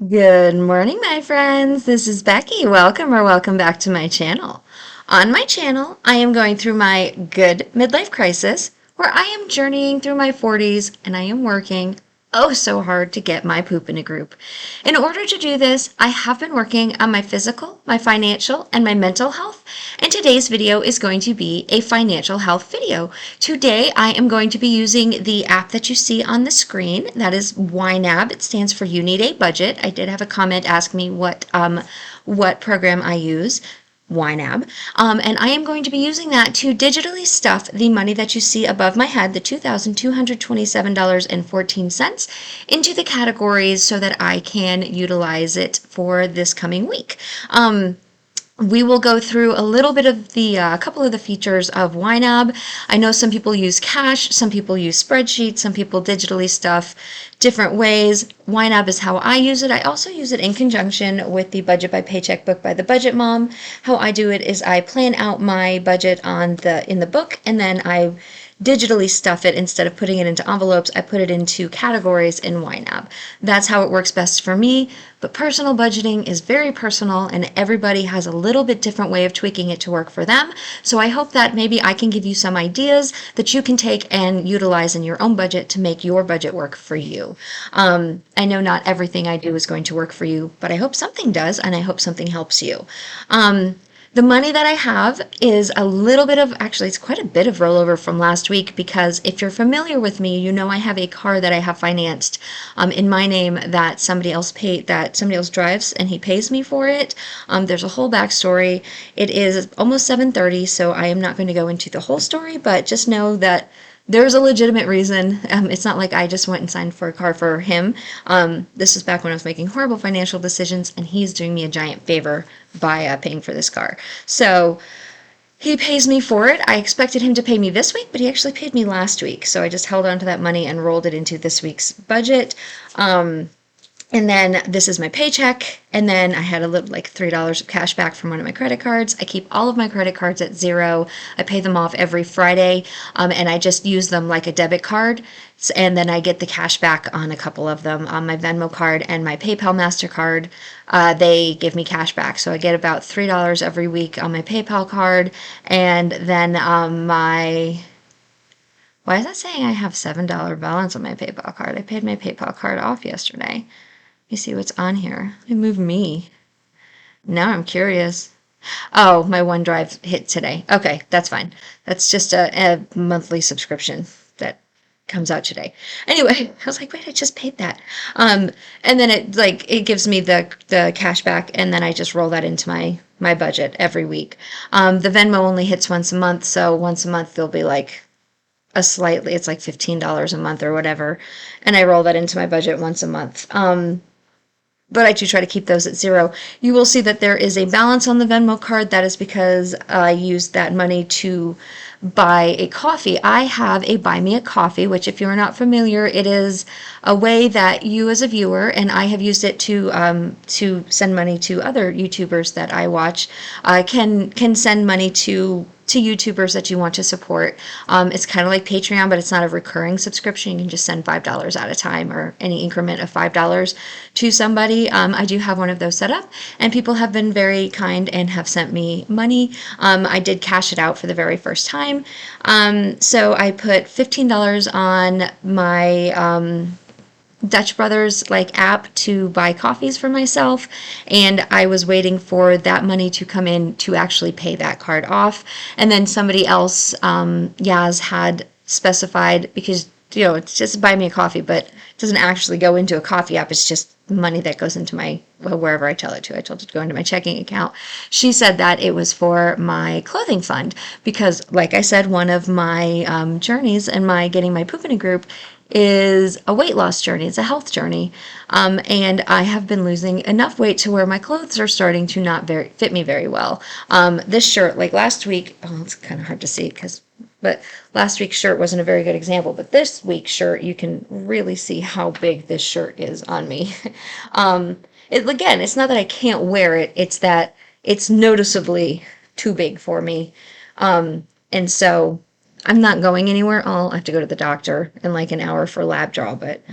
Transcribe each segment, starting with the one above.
Good morning, my friends. This is Becky. Welcome back to my channel. On my channel, I am going through my good midlife crisis where I am journeying through my 40s and I am working oh so hard to get my poop in a group. In order to do this, I have been working on my physical, my financial, and my mental health, and today's video is going to be a financial health video. Today, I am going to be using the app that you see on the screen. That is YNAB. It stands for You Need a Budget. I did have a comment ask me what program I use. YNAB. And I am going to be using that to digitally stuff the money that you see above my head, the $2,227.14, into the categories so that I can utilize it for this coming week. We will go through a little bit of the couple of the features of YNAB. I know some people use cash, some people use spreadsheets, some people digitally stuff different ways. YNAB is how I use it. I also use it in conjunction with the Budget by Paycheck book by the Budget Mom. How I do it is I plan out my budget in the book, and then I digitally stuff it. Instead of putting it into envelopes, I put it into categories in YNAB. That's how it works best for me, but personal budgeting is very personal and everybody has a little bit different way of tweaking it to work for them. So I hope that maybe I can give you some ideas that you can take and utilize in your own budget to make your budget work for you. I know not everything I do is going to work for you, but I hope something does, and I hope something helps you. The money that I have is a little bit of, actually, it's quite a bit of rollover from last week, because if you're familiar with me, you know I have a car that I have financed in my name that somebody else drives, and he pays me for it. There's a whole backstory. It is almost 7:30, so I am not going to go into the whole story, but just know that there's a legitimate reason. It's not like I just went and signed for a car for him. This is back when I was making horrible financial decisions, and he's doing me a giant favor by paying for this car. So he pays me for it. I expected him to pay me this week, but he actually paid me last week. So I just held on to that money and rolled it into this week's budget. And then this is my paycheck. And then I had a little like $3 of cash back from one of my credit cards. I keep all of my credit cards at zero. I pay them off every Friday. And I just use them like a debit card. And then I get the cash back on a couple of them. On my Venmo card and my PayPal MasterCard, they give me cash back. So I get about $3 every week on my PayPal card. And then why is that saying I have $7 balance on my PayPal card? I paid my PayPal card off yesterday. Let me see what's on here. It moved me. Now I'm curious. Oh, my OneDrive hit today. Okay, that's fine. That's just a monthly subscription that comes out today. Anyway, I was like, wait, I just paid that. And then it gives me the cash back, and then I just roll that into my budget every week. The Venmo only hits once a month, so once a month there'll be like it's like $15 a month or whatever, and I roll that into my budget once a month. But I do try to keep those at zero. You will see that there is a balance on the Venmo card. That is because I used that money to buy a coffee. I have a Buy Me a Coffee, which, if you're not familiar, it is a way that you as a viewer, and I have used it to send money to other YouTubers that I watch, can send money to YouTubers that you want to support. It's kind of like Patreon, but it's not a recurring subscription. You can just send $5 at a time, or any increment of $5 to somebody. I do have one of those set up, and people have been very kind and have sent me money. I did cash it out for the very first time. So I put $15 on my Dutch Brothers app to buy coffees for myself, and I was waiting for that money to come in to actually pay that card off. And then somebody else, Yaz, had specified, because it's just Buy Me a Coffee, but it doesn't actually go into a coffee app. It's just money that goes into wherever I tell it to. I told it to go into my checking account. She said that it was for my clothing fund, because, like I said, one of my journeys in my getting my poop in a group is a weight loss journey. It's a health journey. And I have been losing enough weight to where my clothes are starting to not fit me very well. This shirt, like last week, it's kind of hard to see but last week's shirt wasn't a very good example, but this week's shirt, you can really see how big this shirt is on me. Again, it's not that I can't wear it, it's that it's noticeably too big for me. And so I'm not going anywhere. I'll have to go to the doctor in like an hour for a lab draw, but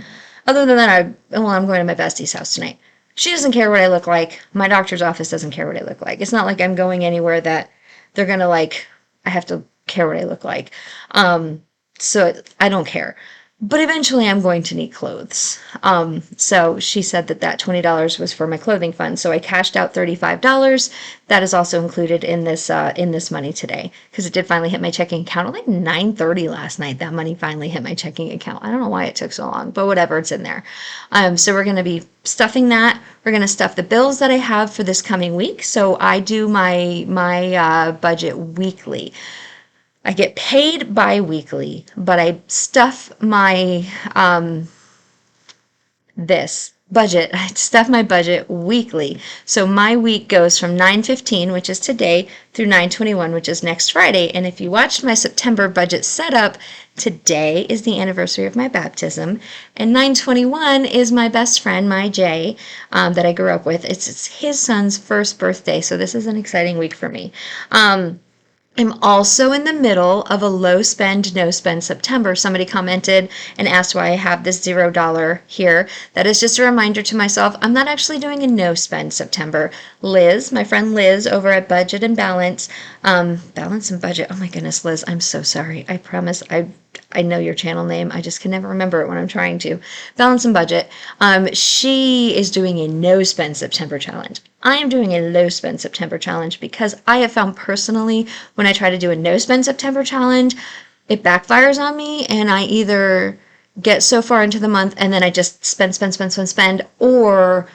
other than that, I'm going to my bestie's house tonight. She doesn't care what I look like. My doctor's office doesn't care what I look like. It's not like I'm going anywhere that they're gonna like, I have to care what I look like. So I don't care. But eventually I'm going to need clothes. So she said that that $20 was for my clothing fund. So I cashed out $35. That is also included in this money today because it did finally hit my checking account. At like 9:30 last night, that money finally hit my checking account. I don't know why it took so long, but whatever, it's in there. So we're going to be stuffing that. We're going to stuff the bills that I have for this coming week. So I do my budget weekly. I get paid bi-weekly, but I stuff my this budget. I stuff my budget weekly. So my week goes from 9/15, which is today, through 9/21, which is next Friday. And if you watched my September budget setup, today is the anniversary of my baptism, and 9/21 is my best friend, my Jay, that I grew up with. It's his son's first birthday, so this is an exciting week for me. I'm also in the middle of a low spend, no spend September. Somebody commented and asked why I have this $0 here. That is just a reminder to myself, I'm not actually doing a no spend September. Liz, my friend Liz over at Budget and Balance, Balance and Budget. Oh my goodness, Liz, I'm so sorry. I promise I know your channel name. I just can never remember it when I'm trying to. Balance and Budget. She is doing a no spend September challenge. I am doing a low spend September challenge because I have found personally when I try to do a no spend September challenge, it backfires on me and I either get so far into the month and then I just spend, or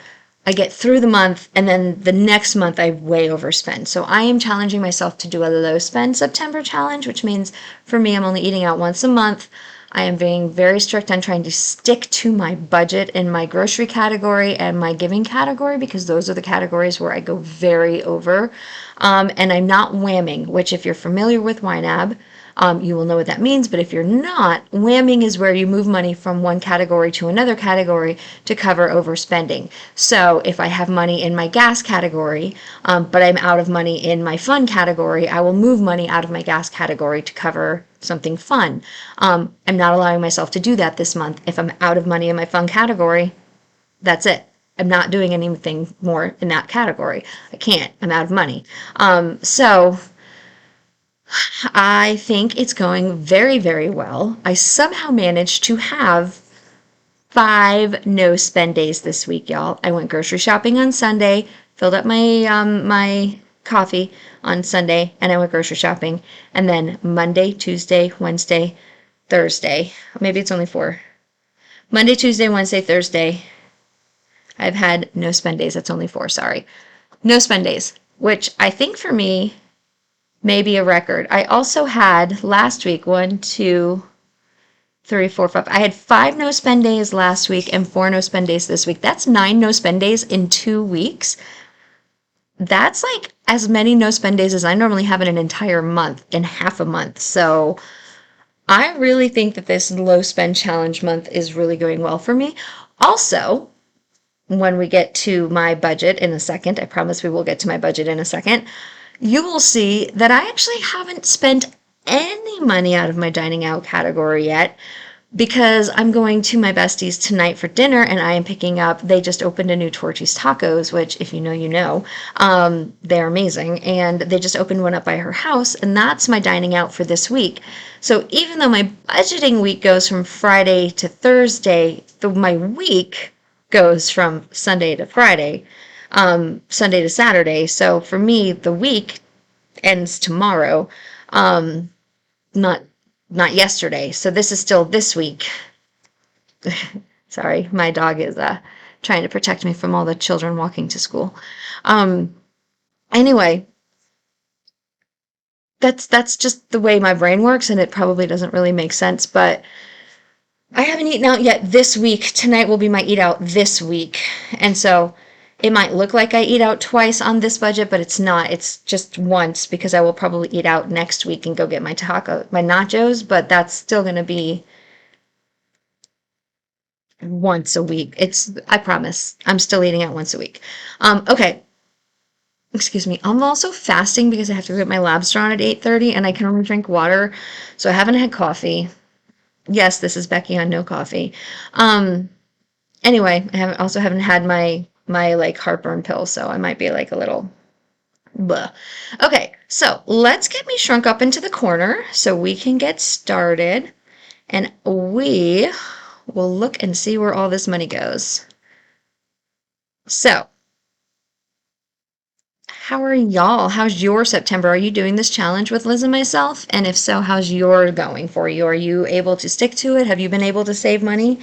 I get through the month and then the next month I way overspend. So I am challenging myself to do a low spend September challenge, which means for me, I'm only eating out once a month. I am being very strict on trying to stick to my budget in my grocery category and my giving category because those are the categories where I go very over. And I'm not whamming, which if you're familiar with YNAB, you will know what that means. But if you're not, whamming is where you move money from one category to another category to cover overspending. So if I have money in my gas category, but I'm out of money in my fun category, I will move money out of my gas category to cover something fun. I'm not allowing myself to do that this month. If I'm out of money in my fun category, that's it. I'm not doing anything more in that category. I can't. I'm out of money. So I think it's going very, very well. I somehow managed to have 5 no spend days this week, y'all. I went grocery shopping on Sunday, filled up my coffee on Sunday, and I went grocery shopping. And then Monday, Tuesday, Wednesday, Thursday. Maybe it's only 4. Monday, Tuesday, Wednesday, Thursday. I've had no spend days. That's only 4, sorry. No spend days, which I think for me may be a record. I also had last week 1, 2, 3, 4, 5. I had 5 no spend days last week and 4 no spend days this week. That's 9 no spend days in 2 weeks. That's like as many no spend days as I normally have in an entire month, in half a month. So I really think that this low spend challenge month is really going well for me. Also, when we get to my budget in a second, I promise we will get to my budget in a second, you will see that I actually haven't spent any money out of my dining out category yet because I'm going to my besties tonight for dinner and I am picking up, they just opened a new Torchy's Tacos, which if you know, you know, they're amazing. And they just opened one up by her house and that's my dining out for this week. So even though my budgeting week goes from Friday to Thursday, my week goes from Sunday to Friday, Sunday to Saturday. So for me, the week ends tomorrow, not yesterday. So this is still this week. Sorry, my dog is trying to protect me from all the children walking to school. Anyway, that's just the way my brain works, and it probably doesn't really make sense, but I haven't eaten out yet this week. Tonight will be my eat out this week. And so it might look like I eat out twice on this budget, but it's not. It's just once because I will probably eat out next week and go get my nachos, but that's still going to be once a week. I promise, I'm still eating out once a week. Okay. Excuse me. I'm also fasting because I have to get my labs drawn at 8:30 and I can only drink water. So I haven't had coffee. Yes, this is Becky on no coffee. Anyway, I also haven't had my my like heartburn pill, so I might be like a little blah. Okay, so let's get me shrunk up into the corner so we can get started, and we will look and see where all this money goes. So, how are y'all? How's your September? Are you doing this challenge with Liz and myself? And if so, how's your going for you? Are you able to stick to it? Have you been able to save money?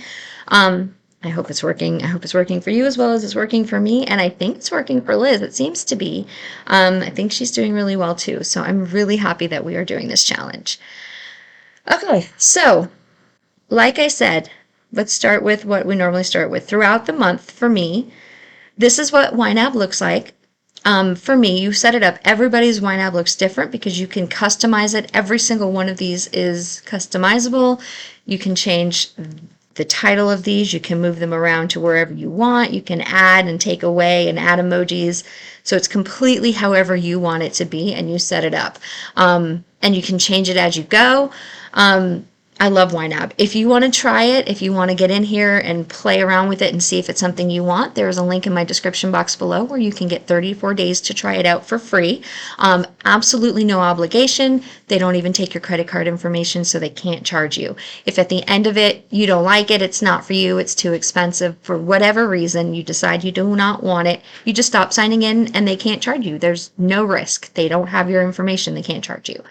I hope it's working. I hope it's working for you as well as it's working for me. And I think it's working for Liz. It seems to be. I think she's doing really well too. So I'm really happy that we are doing this challenge. Okay, so like I said, let's start with what we normally start with. Throughout the month for me, this is what YNAB looks like. For me, you set it up. Everybody's YNAB looks different because you can customize it. Every single one of these is customizable. You can change the title of these. You can move them around to wherever you want. You can add and take away and add emojis. So it's completely however you want it to be, and you set it up. And you can change it as you go. I love YNAB. If you want to try it, if you want to get in here and play around with it and see if it's something you want, there's a link in my description box below where you can get 34 days to try it out for free. Absolutely no obligation. They don't even take your credit card information, so they can't charge you. If at the end of it you don't like it, it's not for you, it's too expensive, for whatever reason, you decide you do not want it, you just stop signing in and they can't charge you. There's no risk. They don't have your information. They can't charge you.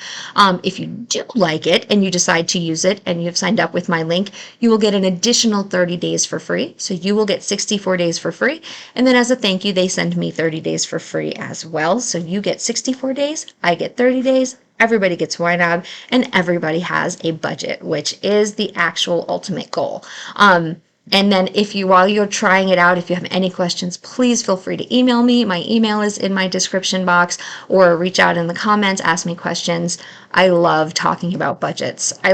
If you do like it and you decide to use it, and you've signed up with my link, you will get an additional 30 days for free. So you will get 64 days for free. And then as a thank you, they send me 30 days for free as well. So you get 64 days, I get 30 days, everybody gets YNAB, and everybody has a budget, which is the actual ultimate goal. And then while you're trying it out, if you have any questions, please feel free to email me. My email is in my description box, or reach out in the comments, ask me questions. I love talking about budgets. I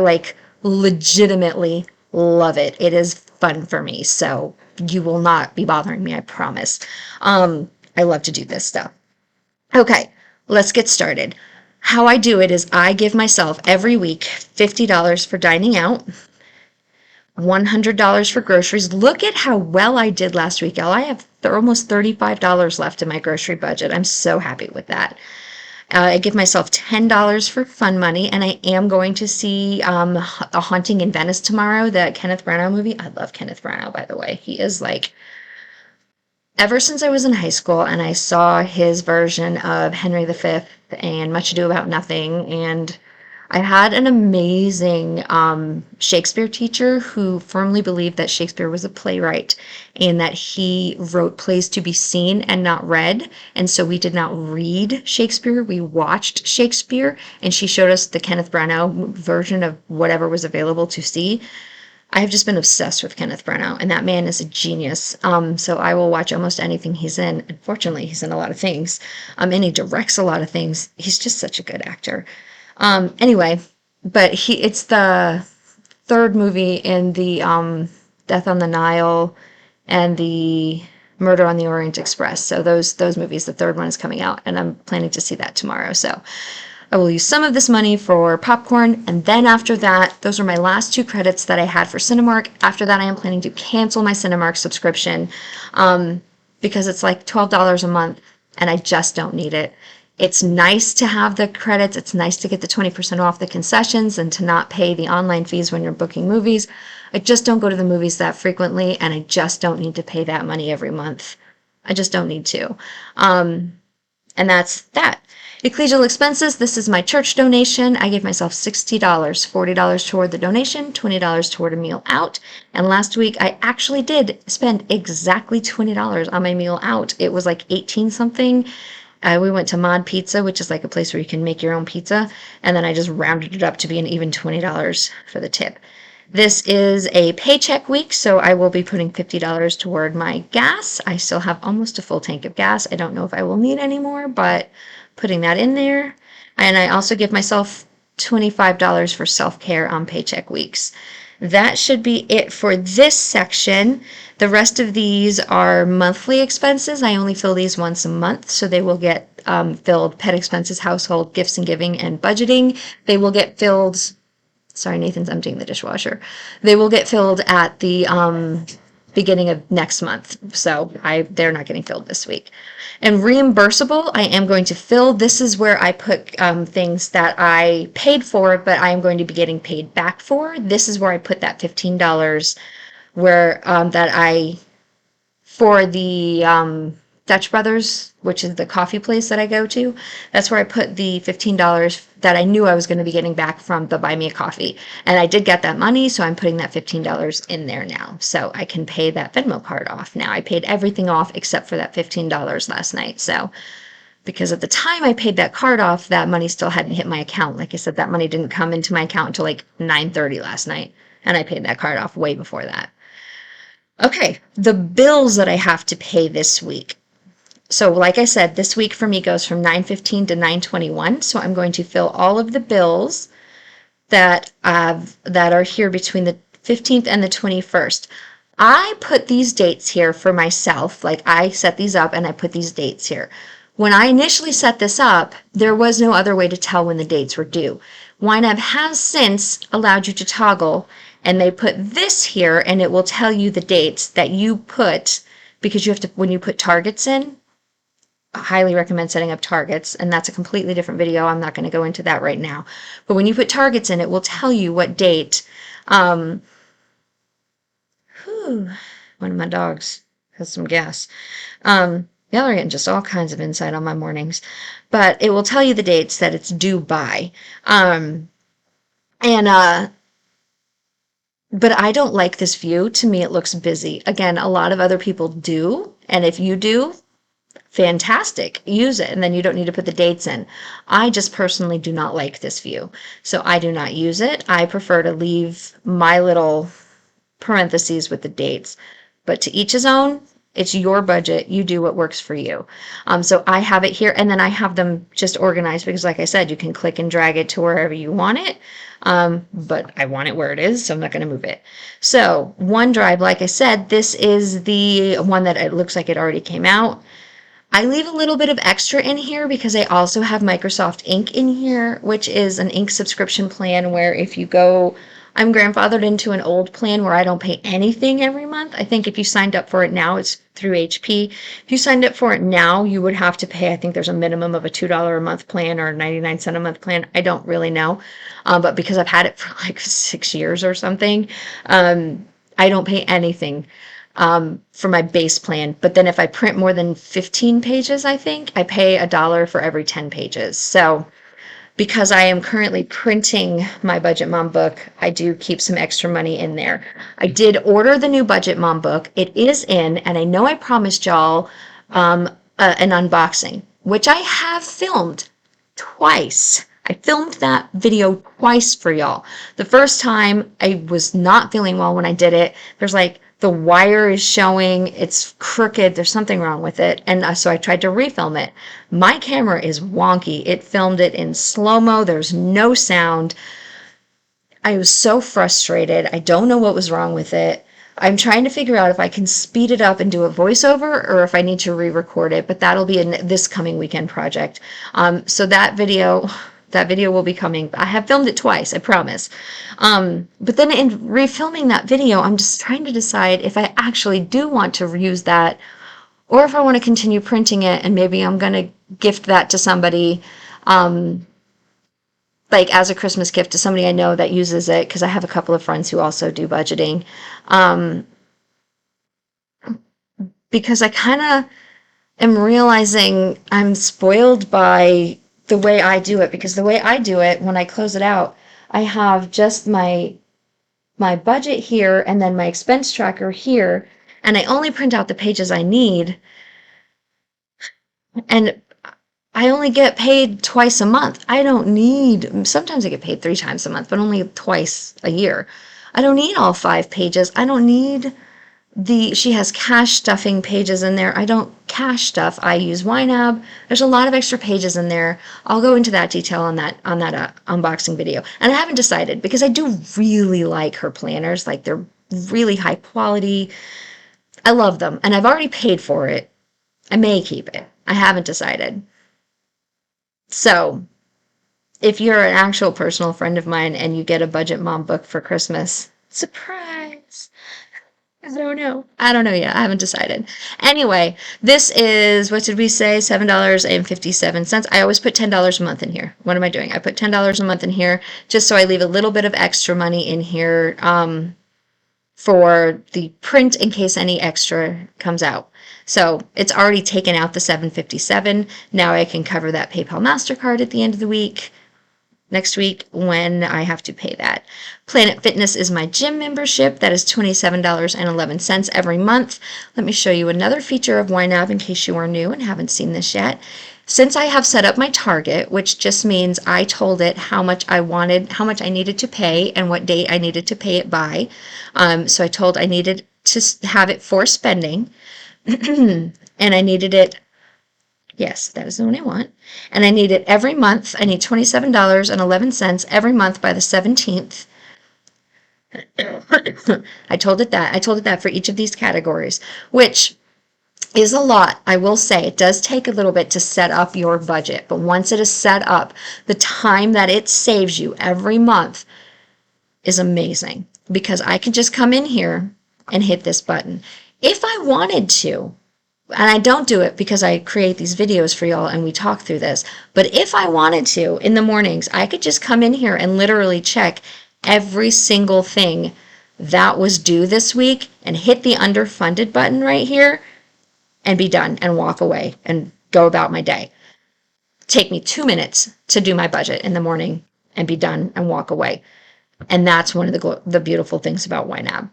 legitimately love it. It is fun for me. So you will not be bothering me, I promise. I love to do this stuff. Okay, let's get started. How I do it is I give myself every week $50 for dining out, $100 for groceries. Look at how well I did last week, y'all. I have almost $35 left in my grocery budget. I'm so happy with that. I give myself $10 for fun money, and I am going to see A Haunting in Venice tomorrow, the Kenneth Branagh movie. I love Kenneth Branagh, by the way. He is ever since I was in high school and I saw his version of Henry V and Much Ado About Nothing, and I had an amazing Shakespeare teacher who firmly believed that Shakespeare was a playwright and that he wrote plays to be seen and not read. And so we did not read Shakespeare, we watched Shakespeare, and she showed us the Kenneth Branagh version of whatever was available to see. I have just been obsessed with Kenneth Branagh, and that man is a genius. So I will watch almost anything he's in. Unfortunately, he's in a lot of things, and he directs a lot of things. He's just such a good actor. Anyway, but it's the third movie in the Death on the Nile and the Murder on the Orient Express. So those movies, the third one is coming out, and I'm planning to see that tomorrow. So I will use some of this money for popcorn, and then after that, those are my last 2 credits that I had for Cinemark. After that, I am planning to cancel my Cinemark subscription because it's like $12 a month, and I just don't need it. It's nice to have the credits. It's nice to get the 20% off the concessions and to not pay the online fees when you're booking movies. I just don't go to the movies that frequently, and I just don't need to pay that money every month. I just don't need to. And that's that. Ecclesial expenses, this is my church donation. I gave myself $60, $40 toward the donation, $20 toward a meal out. And last week, I actually did spend exactly $20 on my meal out. It was like 18 something. We went to Mod Pizza, which is like a place where you can make your own pizza, and then I just rounded it up to be an even $20 for the tip. This is a paycheck week, so I will be putting $50 toward my gas. I still have almost a full tank of gas. I don't know if I will need any more, but putting that in there. And I also give myself $25 for self-care on paycheck weeks. That should be it for this section. The rest of these are monthly expenses. I only fill these once a month, so they will get filled: pet expenses, household, gifts and giving, and budgeting. They will get filled. Sorry, Nathan's emptying the dishwasher. They will get filled at the beginning of next month. So they're not getting filled this week. And reimbursable, I am going to fill. This is where I put things that I paid for, but I am going to be getting paid back for. This is where I put that $15 where that I for the Dutch Brothers, which is the coffee place that I go to. That's where I put the $15 that I knew I was going to be getting back from the Buy Me a Coffee. And I did get that money, so I'm putting that $15 in there now. So I can pay that Venmo card off now. I paid everything off except for that $15 last night. So because at the time I paid that card off, that money still hadn't hit my account. Like I said, that money didn't come into my account until like 9:30 last night. And I paid that card off way before that. Okay, the bills that I have to pay this week. So like I said, this week for me goes from 9:15 to 9:21. So I'm going to fill all of the bills that are here between the 15th and the 21st. I put these dates here for myself. Like I set these up and I put these dates here. When I initially set this up, there was no other way to tell when the dates were due. YNAB has since allowed you to toggle, and they put this here, and it will tell you the dates that you put, because you have to, when you put targets in, I highly recommend setting up targets, and that's a completely different video. I'm not going to go into that right now. But when you put targets in, it will tell you what date. One of my dogs has some gas. Y'all are getting just all kinds of insight on my mornings. But it will tell you the dates that it's due by. But I don't like this view. To me, it looks busy. Again, a lot of other people do. And if you do, fantastic, use it. And then you don't need to put the dates in. I just personally do not like this view. So I do not use it. I prefer to leave my little parentheses with the dates. But to each his own. It's your budget. You do what works for you. So I have it here, and then I have them just organized because, like I said, you can click and drag it to wherever you want it. But I want it where it is, so I'm not going to move it. So OneDrive, like I said, this is the one that it looks like it already came out. I leave a little bit of extra in here because I also have Microsoft Ink in here, which is an ink subscription plan where if you go, I'm grandfathered into an old plan where I don't pay anything every month. I think if you signed up for it now, it's through HP. If you signed up for it now, you would have to pay, I think there's a minimum of a $2 a month plan or 99 cent a month plan. I don't really know. But because I've had it for like 6 years or something, I don't pay anything for my base plan. But then if I print more than 15 pages, I think I pay $1 for every 10 pages. So because I am currently printing my Budget Mom book, I do keep some extra money in there. I did order the new Budget Mom book. It is in, and I know I promised y'all an unboxing, which I have filmed twice. I filmed that video twice for y'all. The first time I was not feeling well when I did it. There's like the wire is showing, it's crooked, there's something wrong with it. And so I tried to refilm it. My camera is wonky. It filmed it in slow-mo. There's no sound. I was so frustrated. I don't know what was wrong with it. I'm trying to figure out if I can speed it up and do a voiceover or if I need to re-record it, but that'll be in this coming weekend project. So that video will be coming. I have filmed it twice, I promise. But then in refilming that video, I'm just trying to decide if I actually do want to reuse that or if I want to continue printing it and maybe I'm going to gift that to somebody, like as a Christmas gift to somebody I know that uses it, because I have a couple of friends who also do budgeting. Because I kind of am realizing I'm spoiled by the way I do it, because the way I do it, when I close it out, I have just my budget here and then my expense tracker here, and I only print out the pages I need, and I only get paid twice a month. I don't need, sometimes I get paid 3 times a month, but only twice a year. I don't need all 5 pages. I don't need she has cash stuffing pages in there. I don't cash stuff. I use YNAB. There's a lot of extra pages in there. I'll go into that detail on that unboxing video. And I haven't decided because I do really like her planners. Like they're really high quality. I love them. And I've already paid for it. I may keep it. I haven't decided. So if you're an actual personal friend of mine and you get a Budget Mom book for Christmas, surprise! I don't know. I don't know yet. I haven't decided. Anyway, this is, what did we say? $7.57. I always put $10 a month in here. What am I doing? I put $10 a month in here just so I leave a little bit of extra money in here for the print in case any extra comes out. So it's already taken out the $7.57. Now I can cover that PayPal MasterCard at the end of the week. Next week when I have to pay that. Planet Fitness is my gym membership. That is $27.11 every month. Let me show you another feature of YNAB in case you are new and haven't seen this yet. Since I have set up my target, which just means I told it how much I wanted, how much I needed to pay and what date I needed to pay it by. So I told I needed to have it for spending and I needed it. Yes, that is the one I want. And I need it every month. I need $27.11 every month by the 17th. I told it that. I told it that for each of these categories, which is a lot. I will say it does take a little bit to set up your budget, but once it is set up, the time that it saves you every month is amazing because I can just come in here and hit this button. If I wanted to, and I don't do it because I create these videos for y'all and we talk through this, but if I wanted to, in the mornings, I could just come in here and literally check every single thing that was due this week and hit the underfunded button right here and be done and walk away and go about my day. Take me 2 minutes to do my budget in the morning and be done and walk away. And that's one of the beautiful things about YNAB.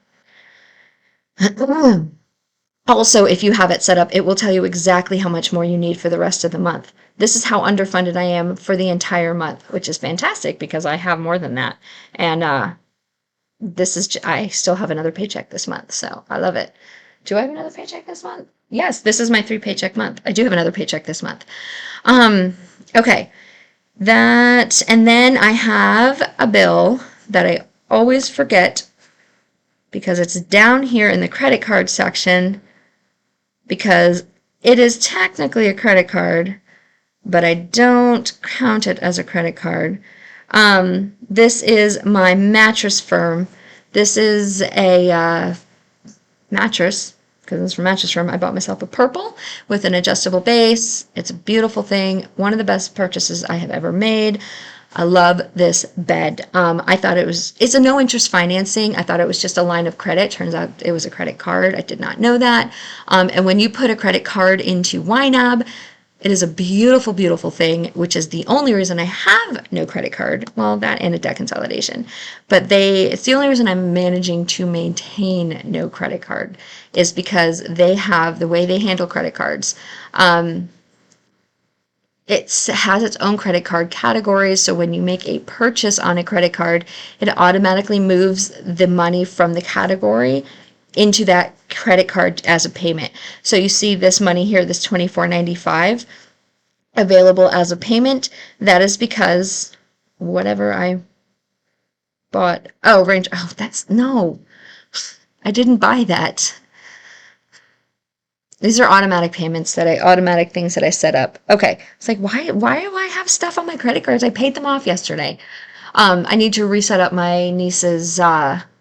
Also, if you have it set up, it will tell you exactly how much more you need for the rest of the month. This is how underfunded I am for the entire month, which is fantastic because I have more than that. And I still have another paycheck this month, so I love it. Do I have another paycheck this month? Yes, this is my 3-paycheck month. I do have another paycheck this month. Okay. And then I have a bill that I always forget because it's down here in the credit card section because it is technically a credit card, but I don't count it as a credit card. This is my mattress firm. This is a mattress, because it's from Mattress Firm. I bought myself a purple with an adjustable base. It's a beautiful thing. One of the best purchases I have ever made. I love this bed. I thought it's a no interest financing. I thought it was just a line of credit. Turns out it was a credit card. I did not know that. And when you put a credit card into YNAB, it is a beautiful, beautiful thing, which is the only reason I have no credit card. Well, that and a debt consolidation. But it's the only reason I'm managing to maintain no credit card is because they have the way they handle credit cards. It has its own credit card categories, so when you make a purchase on a credit card, it automatically moves the money from the category into that credit card as a payment. So you see this money here, this $24.95 available as a payment. That is because whatever I bought, no, I didn't buy that. These are automatic payments automatic things that I set up. Okay. It's like, why do I have stuff on my credit cards? I paid them off yesterday. I need to reset up my niece's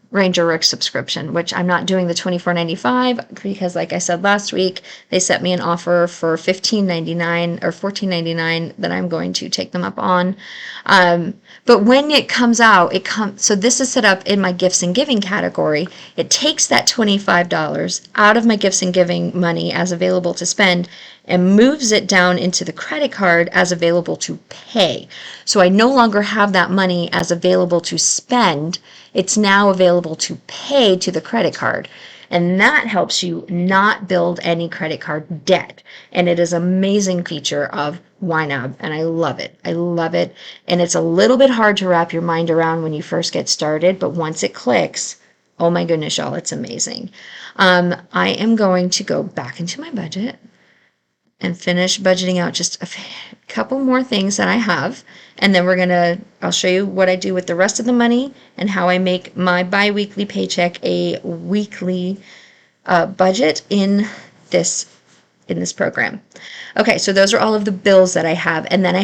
Ranger Rick subscription, which I'm not doing the $24.95 because, like I said last week, they set me an offer for $15.99 or $14.99 that I'm going to take them up on. But when it comes out, so this is set up in my gifts and giving category. It takes that $25 out of my gifts and giving money as available to spend and moves it down into the credit card as available to pay. So I no longer have that money as available to spend. It's now available to pay to the credit card. And that helps you not build any credit card debt. And it is an amazing feature of YNAB, and I love it. I love it. And it's a little bit hard to wrap your mind around when you first get started, but once it clicks, oh my goodness, y'all, it's amazing. I am going to go back into my budget and finish budgeting out just a couple more things that I have. And then I'll show you what I do with the rest of the money and how I make my bi-weekly paycheck a weekly budget in this program. Okay, so those are all of the bills that I have. And then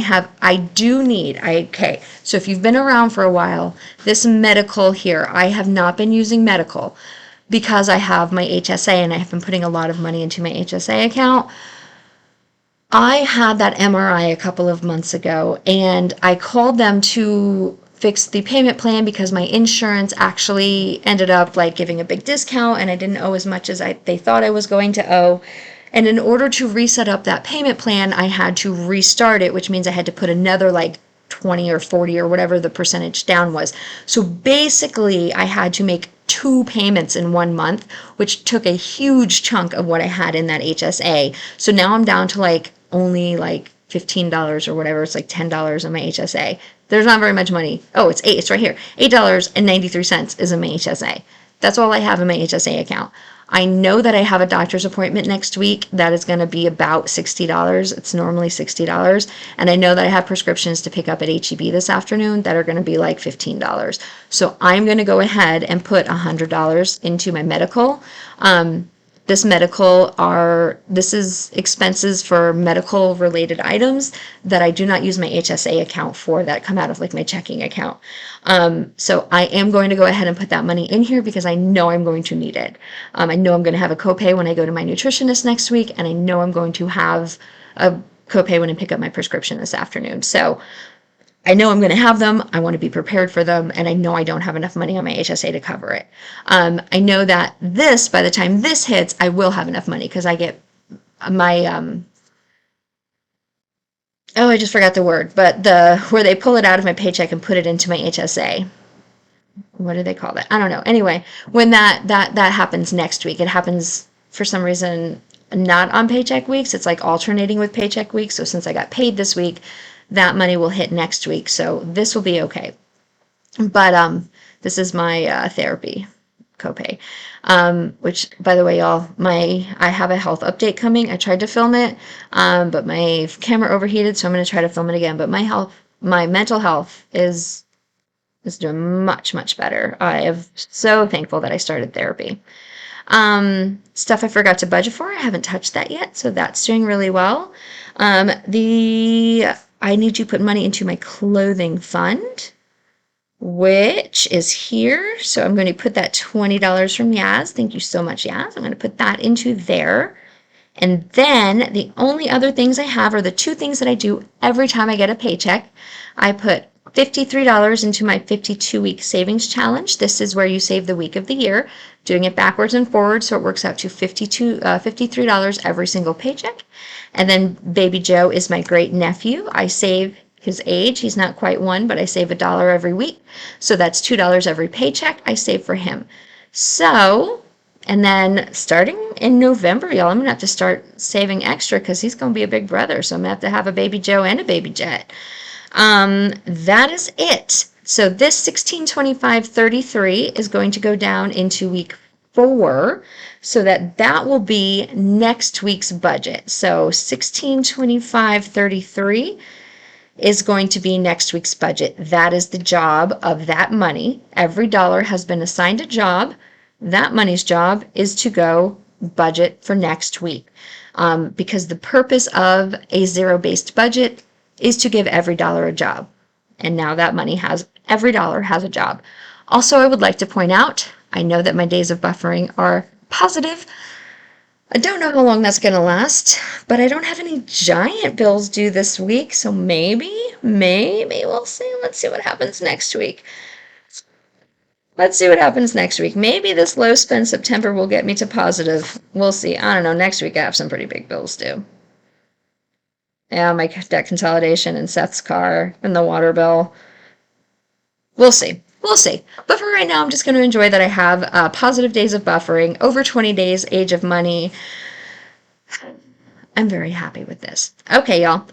so if you've been around for a while, this medical here, I have not been using medical because I have my HSA and I have been putting a lot of money into my HSA account. I had that MRI a couple of months ago, and I called them to fix the payment plan because my insurance actually ended up like giving a big discount, and I didn't owe as much as they thought I was going to owe. And in order to reset up that payment plan, I had to restart it, which means I had to put another like 20 or 40 or whatever the percentage down was. So basically, I had to make 2 payments in 1 month, which took a huge chunk of what I had in that HSA. So now I'm down to like only like $15 or whatever. It's like $10 in my HSA. There's not very much money. Oh, it's eight. It's right here. $8.93 is in my HSA. That's all I have in my HSA account. I know that I have a doctor's appointment next week that is going to be about $60. It's normally $60. And I know that I have prescriptions to pick up at HEB this afternoon that are going to be like $15. So I'm going to go ahead and put $100 into my medical. This is expenses for medical related items that I do not use my HSA account for, that come out of like my checking account. So I am going to go ahead and put that money in here because I know I'm going to need it. I know I'm going to have a copay when I go to my nutritionist next week, and I know I'm going to have a copay when I pick up my prescription this afternoon. So I know I'm going to have them. I want to be prepared for them, and I know I don't have enough money on my HSA to cover it. I know that by the time this hits, I will have enough money because I get my I just forgot the word, but where they pull it out of my paycheck and put it into my HSA. What do they call that? I don't know. Anyway, when that happens next week, it happens for some reason not on paycheck weeks. It's like alternating with paycheck weeks. So since I got paid this week, that money will hit next week. So this will be okay. But this is my therapy copay, which, by the way, y'all, I have a health update coming. I tried to film it, but my camera overheated, so I'm going to try to film it again. But my mental health is doing much, much better. I am so thankful that I started therapy. Stuff I forgot to budget for, I haven't touched that yet, so that's doing really well. I need to put money into my clothing fund, which is here. So I'm going to put that $20 from Yaz. Thank you so much, Yaz. I'm going to put that into there. And then the only other things I have are the 2 things that I do every time I get a paycheck. I put $53 into my 52-week savings challenge. This is where you save the week of the year, doing it backwards and forwards, so it works out to $53 every single paycheck. And then Baby Joe is my great nephew. I save his age. He's not quite 1, but I save $1 every week. So that's $2 every paycheck I save for him. So, and then starting in November, y'all, I'm going to have to start saving extra because he's going to be a big brother. So I'm going to have to have a Baby Joe and a Baby Jet. That is it. So this 1625.33 is going to go down into week 4, so that will be next week's budget. So 1625.33 is going to be next week's budget. That is the job of that money. Every dollar has been assigned a job. That money's job is to go budget for next week. Because the purpose of a zero-based budget is to give every dollar a job. And now that every dollar has a job. Also, I would like to point out, I know that my days of buffering are positive. I don't know how long that's going to last, but I don't have any giant bills due this week, so maybe we'll see. Let's see what happens next week. Maybe this low spend September will get me to positive. We'll see. I don't know. Next week I have some pretty big bills due. Yeah, my debt consolidation and Seth's car and the water bill. We'll see. But for right now, I'm just going to enjoy that I have positive days of buffering, over 20 days, age of money. I'm very happy with this. Okay, y'all. And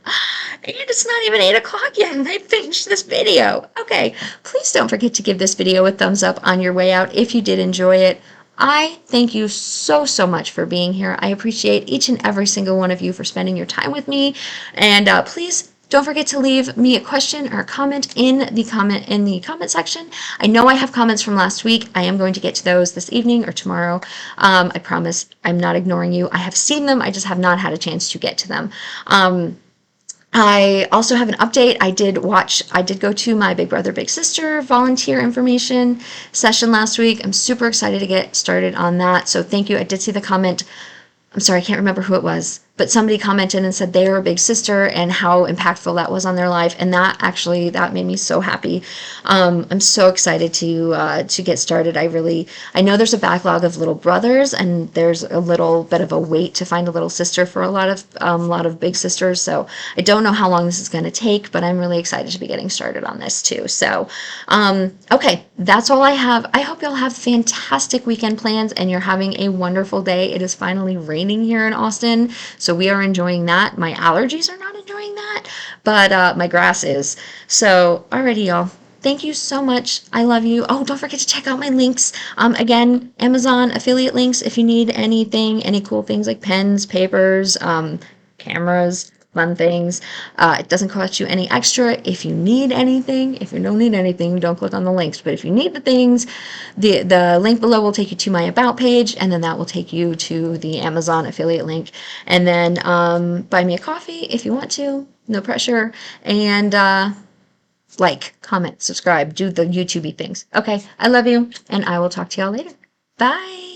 it's not even 8 o'clock yet, and I finished this video. Okay, please don't forget to give this video a thumbs up on your way out if you did enjoy it. I thank you so much for being here. I appreciate each and every single one of you for spending your time with me. And please don't forget to leave me a question or a comment in the comment section. I know I have comments from last week. I am going to get to those this evening or tomorrow. I promise I'm not ignoring you. I have seen them. I just have not had a chance to get to them. I also have an update. I did go to my Big Brother Big Sister volunteer information session last week. I'm super excited to get started on that. So thank you. I did see the comment. I'm sorry, I can't remember who it was, but somebody commented and said they were a big sister and how impactful that was on their life, and that made me so happy. I'm so excited to get started. I know there's a backlog of little brothers, and there's a little bit of a wait to find a little sister for a lot of big sisters. So I don't know how long this is going to take, but I'm really excited to be getting started on this too. So, okay, that's all I have. I hope y'all have fantastic weekend plans and you're having a wonderful day. It is finally raining here in Austin, so we are enjoying that. My allergies are not enjoying that, but my grass is. So, alrighty, y'all. Thank you so much. I love you. Oh, don't forget to check out my links. Again, Amazon affiliate links if you need anything, any cool things like pens, papers, cameras, fun things. It doesn't cost you any extra. If you need anything, if you don't need anything, don't click on the links. But if you need the things, the link below will take you to my about page, and then that will take you to the Amazon affiliate link. And then buy me a coffee if you want to. No pressure. And like, comment, subscribe, do the YouTubey things. Okay, I love you, and I will talk to y'all later. Bye.